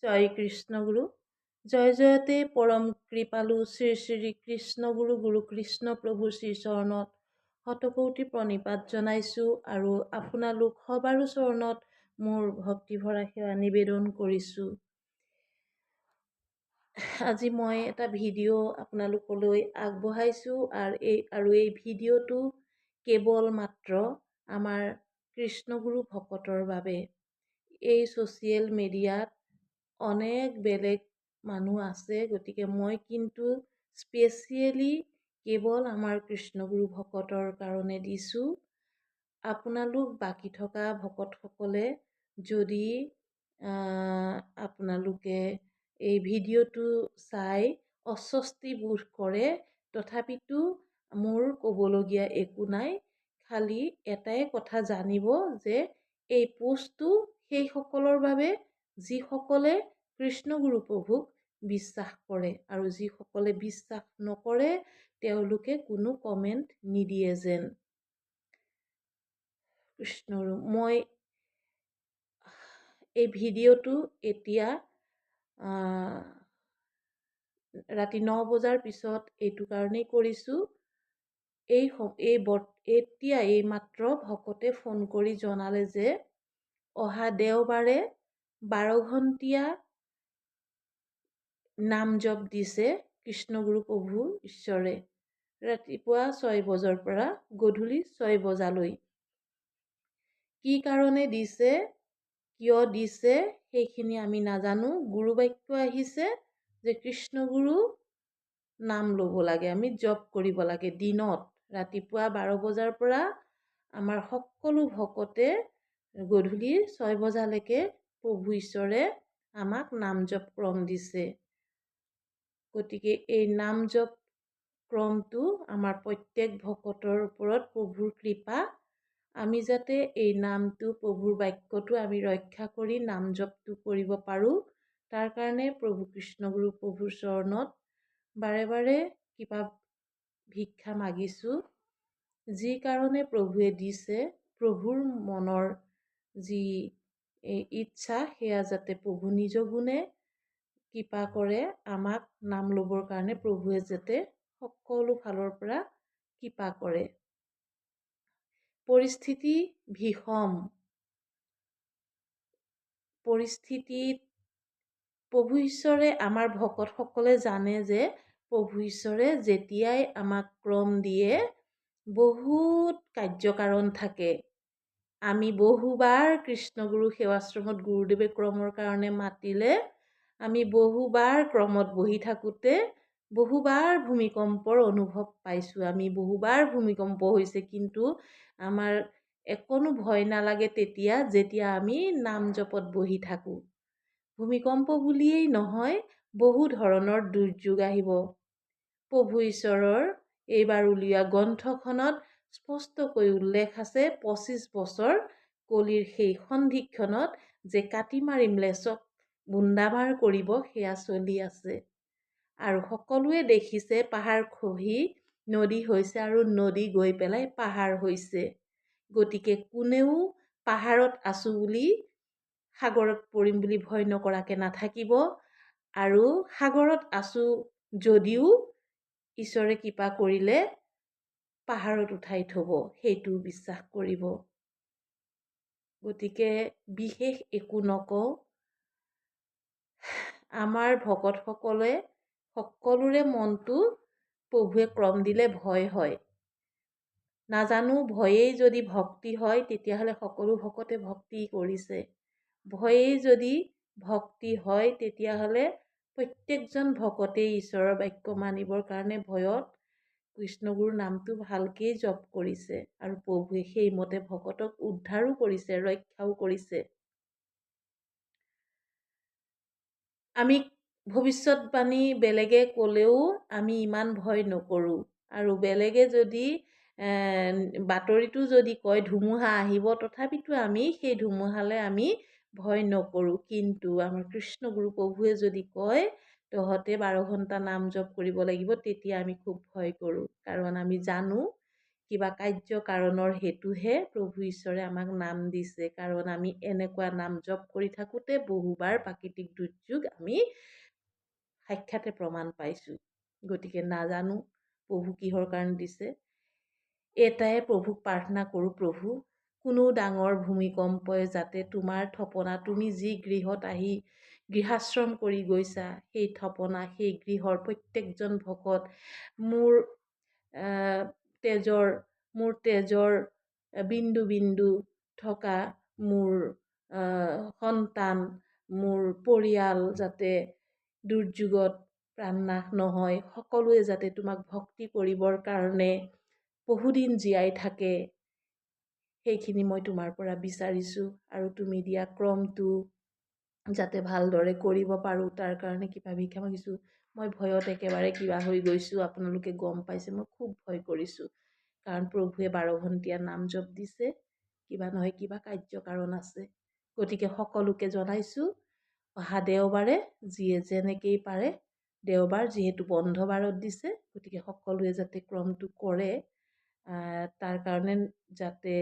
জয় কৃষ্ণগুৰু জয় জয়তে পৰম কৃপালু শ্ৰী শ্ৰী কৃষ্ণগুৰু গুৰু কৃষ্ণ প্ৰভু শ্ৰীচৰণত শতকোটি প্ৰণিপাত জনাইছোঁ আৰু আপোনালোক সবাৰো চৰণত মোৰ ভক্তিভৰা সেৱা নিবেদন কৰিছোঁ। আজি মই এটা ভিডিঅ' আপোনালোকলৈ আগবঢ়াইছোঁ আৰু এই ভিডিঅ'টো কেৱল মাত্ৰ আমাৰ কৃষ্ণগুৰু ভকতৰ বাবে। এই ছ'চিয়েল মিডিয়াত অনেক বেলেগ মানুহ আছে, গতিকে মই কিন্তু স্পেচিয়েলি কেৱল আমাৰ কৃষ্ণগুৰু ভকতৰ কাৰণে দিছোঁ। আপোনালোক বাকী থকা ভকতসকলে যদি আপোনালোকে এই ভিডিঅ'টো চাই অস্বস্তি বোধ কৰে, তথাপিতো মোৰ ক'বলগীয়া একো নাই। খালি এটাই কথা জানিব যে এই পোষ্টটো সেইসকলৰ বাবে যিসকলে কৃষ্ণগুৰু প্ৰভুক বিশ্বাস কৰে, আৰু যিসকলে বিশ্বাস নকৰে তেওঁলোকে কোনো কমেণ্ট নিদিয়ে যেন। কৃষ্ণগুৰু মই এই ভিডিঅ'টো এতিয়া ৰাতি 9 বজাৰ পিছত এইটো কাৰণেই কৰিছোঁ। এতিয়া এই মাত্ৰ ভকতে ফোন কৰি জনালে যে অহা দেওবাৰে 12 ঘণ্টীয়া নাম জপ দিছে কৃষ্ণগুৰু প্ৰভু ঈশ্বৰে, ৰাতিপুৱা 6 বজাৰ পৰা গধূলি 6 বজালৈ। কি কাৰণে দিছে, কিয় দিছে সেইখিনি আমি নাজানো। গুৰু বাক্য আহিছে যে কৃষ্ণগুৰু নাম ল'ব লাগে, আমি জপ কৰিব লাগে দিনত। ৰাতিপুৱা 12 বজাৰ পৰা আমাৰ সকলো ভকতে গধূলি 6 বজালৈকে প্ৰভু ঈশ্বৰে আমাক নাম জপ ক্ৰম দিছে। গতিকে এই নাম জপ ক্ৰমটো আমাৰ প্ৰত্যেক ভকতৰ ওপৰত প্ৰভুৰ কৃপা। আমি যাতে এই নামটো প্ৰভুৰ বাক্যটো আমি ৰক্ষা কৰি নাম জপটো কৰিব পাৰোঁ, তাৰ কাৰণে প্ৰভু কৃষ্ণগুৰু প্ৰভুৰ চৰণত বাৰে বাৰে কিবা ভিক্ষা মাগিছোঁ। যি কাৰণে প্ৰভুৱে দিছে, প্ৰভুৰ মনৰ যি ইচ্ছা সেয়া যাতে প্ৰভু নিজ গুণে কৃপা কৰে, আমাক নাম ল'বৰ কাৰণে প্ৰভুৱে যাতে সকলো ফালৰ পৰা কৃপা কৰে। পৰিস্থিতি ভীষণ পৰিস্থিতিত প্ৰভু ঈশ্বৰে, আমাৰ ভকতসকলে জানে যে প্ৰভু ঈশ্বৰে যেতিয়াই আমাক ক্ৰম দিয়ে বহুত কাৰ্যকাৰণ থাকে। আমি বহুবাৰ কৃষ্ণগুৰু সেৱাশ্ৰমত গুৰুদেৱে ক্ৰমৰ কাৰণে মাতিলে আমি বহুবাৰ ক্ৰমত বহি থাকোঁতে বহুবাৰ ভূমিকম্পৰ অনুভৱ পাইছোঁ। আমি বহুবাৰ ভূমিকম্প হৈছে, কিন্তু আমাৰ একোনো ভয় নালাগে তেতিয়া যেতিয়া আমি নাম জপত বহি থাকোঁ। ভূমিকম্প বুলিয়েই নহয়, বহু ধৰণৰ দুৰ্যোগ আহিব। প্ৰভু ঈশ্বৰৰ এইবাৰ উলিওৱা গ্ৰন্থখনত স্পষ্টকৈ উল্লেখ আছে, 25 বছৰ কলিৰ সেই সন্ধিক্ষণত যে কাটি মাৰি ম্লেচ্ছক বুন্দামাৰ কৰিব, সেয়া চলি আছে। আৰু সকলোৱে দেখিছে পাহাৰ খহি নদী হৈছে, আৰু নদী গৈ পেলাই পাহাৰ হৈছে। গতিকে কোনেও পাহাৰত আছোঁ বুলি, সাগৰত পৰিম বুলি ভয় নকৰাকে নাথাকিব। আৰু সাগৰত আছোঁ যদিও ঈশ্বৰে কৃপা কৰিলে পাহাৰত উঠাই থব, সেইটো বিশ্বাস কৰিব। গতিকে বিশেষ একো নকওঁ। আমাৰ ভকতসকলে সকলোৰে মনটো প্ৰভুৱে ক্ৰম দিলে ভয় হয়। নাজানো, ভয়েই যদি ভক্তি হয় তেতিয়াহ'লে সকলো ভকতে ভক্তি কৰিছে। ভয়েই যদি ভক্তি হয় তেতিয়াহ'লে প্ৰত্যেকজন ভকতেই ঈশ্বৰৰ বাক্য মানিবৰ কাৰণে ভয়ত কৃষ্ণগুৰুৰ নামটো ভালকেই জপ কৰিছে, আৰু প্ৰভুৱে সেইমতে ভকতক উদ্ধাৰো কৰিছে, ৰক্ষাও কৰিছে। আমি ভৱিষ্যতবাণী বেলেগে ক'লেও আমি ইমান ভয় নকৰোঁ। আৰু বেলেগে যদি বাতৰিটো যদি কয় ধুমুহা আহিব, তথাপিতো আমি সেই ধুমুহালৈ আমি ভয় নকৰোঁ। কিন্তু আমাৰ কৃষ্ণগুৰু প্ৰভুৱে যদি কয় তহঁতে 12 ঘণ্টা নাম জপ কৰিব লাগিব, তেতিয়া আমি খুব ভয় কৰোঁ। কাৰণ আমি জানো কিবা কাৰ্য কাৰণৰ হেতুহে প্ৰভু ঈশ্বৰে আমাক নাম দিছে, কাৰণ আমি এনেকুৱা নাম জপ কৰি থাকোঁতে বহুবাৰ প্ৰাকৃতিক দুৰ্যোগ আমি সাক্ষাতে প্ৰমাণ পাইছোঁ। গতিকে নাজানো প্ৰভু কিহৰ কাৰণে দিছে। এটাই প্ৰভুক প্ৰাৰ্থনা কৰোঁ, প্ৰভু কোনো ডাঙৰ ভূমিকম্পই যাতে তোমাৰ থপনা, তুমি যি গৃহত আহি গৃহাশ্ৰম কৰি গৈছা, সেই থপনা, সেই গৃহৰ প্ৰত্যেকজন ভকত মোৰ তেজৰ বিন্দু বিন্দু থকা মোৰ সন্তান, মোৰ পৰিয়াল যাতে দুৰ্যোগত প্ৰাণনাশ নহয়, সকলোৱে যাতে তোমাক ভক্তি কৰিবৰ কাৰণে বহুদিন জীয়াই থাকে, সেইখিনি মই তোমাৰ পৰা বিচাৰিছোঁ। আৰু তুমি দিয়া ক্ৰমটো যাতে ভালদৰে কৰিব পাৰোঁ, তাৰ কাৰণে কিবা ভিক্ষা মাগিছোঁ। মই ভয়ত একেবাৰে কিবা হৈ গৈছোঁ, আপোনালোকে গম পাইছে, মই খুব ভয় কৰিছোঁ। কাৰণ প্ৰভুৱে 12 ঘণ্টীয়া নাম জপ দিছে, কিবা নহয় কিবা কাৰ্য কাৰণ আছে। গতিকে সকলোকে জনাইছোঁ, অহা দেওবাৰে যিয়ে যেনেকেই পাৰে, দেওবাৰ যিহেতু বন্ধ বাৰত দিছে, গতিকে সকলোৱে যাতে ক্ৰমটো কৰে, তাৰ কাৰণে যাতে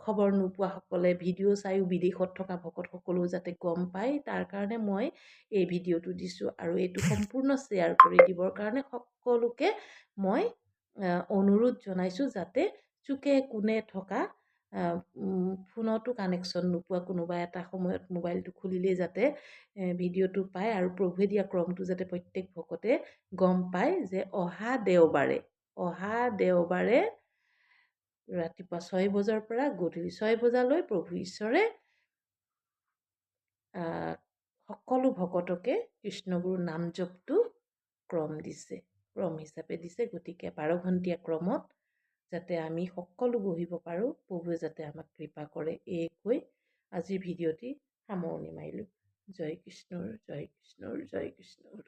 খবৰ নোপোৱাসকলে ভিডিঅ' চায়ো বিদেশত থকা ভকতসকলেও যাতে গম পায়, তাৰ কাৰণে মই এই ভিডিঅ'টো দিছোঁ। আৰু এইটো সম্পূৰ্ণ শ্বেয়াৰ কৰি দিবৰ কাৰণে সকলোকে মই অনুৰোধ জনাইছোঁ, যাতে চুকে কোণে থকা ফোনতো কানেকশ্যন নোপোৱা কোনোবা এটা সময়ত মোবাইলটো খুলিলেই যাতে ভিডিঅ'টো পায়, আৰু প্ৰভুৱে দিয়া ক্ৰমটো যাতে প্ৰত্যেক ভকতে গম পায় যে অহা দেওবাৰে ৰাতিপুৱা 6 বজাৰ পৰা গধূলি 6 বজালৈ প্ৰভু ঈশ্বৰে সকলো ভকতকে কৃষ্ণগুৰুৰ নাম জপটো ক্ৰম হিচাপে দিছে। গতিকে 12 ঘণ্টীয়া ক্ৰমত যাতে আমি সকলো বহিব পাৰোঁ, প্ৰভুৱে যাতে আমাক কৃপা কৰে, এই কৈ আজিৰ ভিডিঅ'টি সামৰণি মাৰিলোঁ। জয় কৃষ্ণৰ, জয় কৃষ্ণৰ, জয় কৃষ্ণৰ।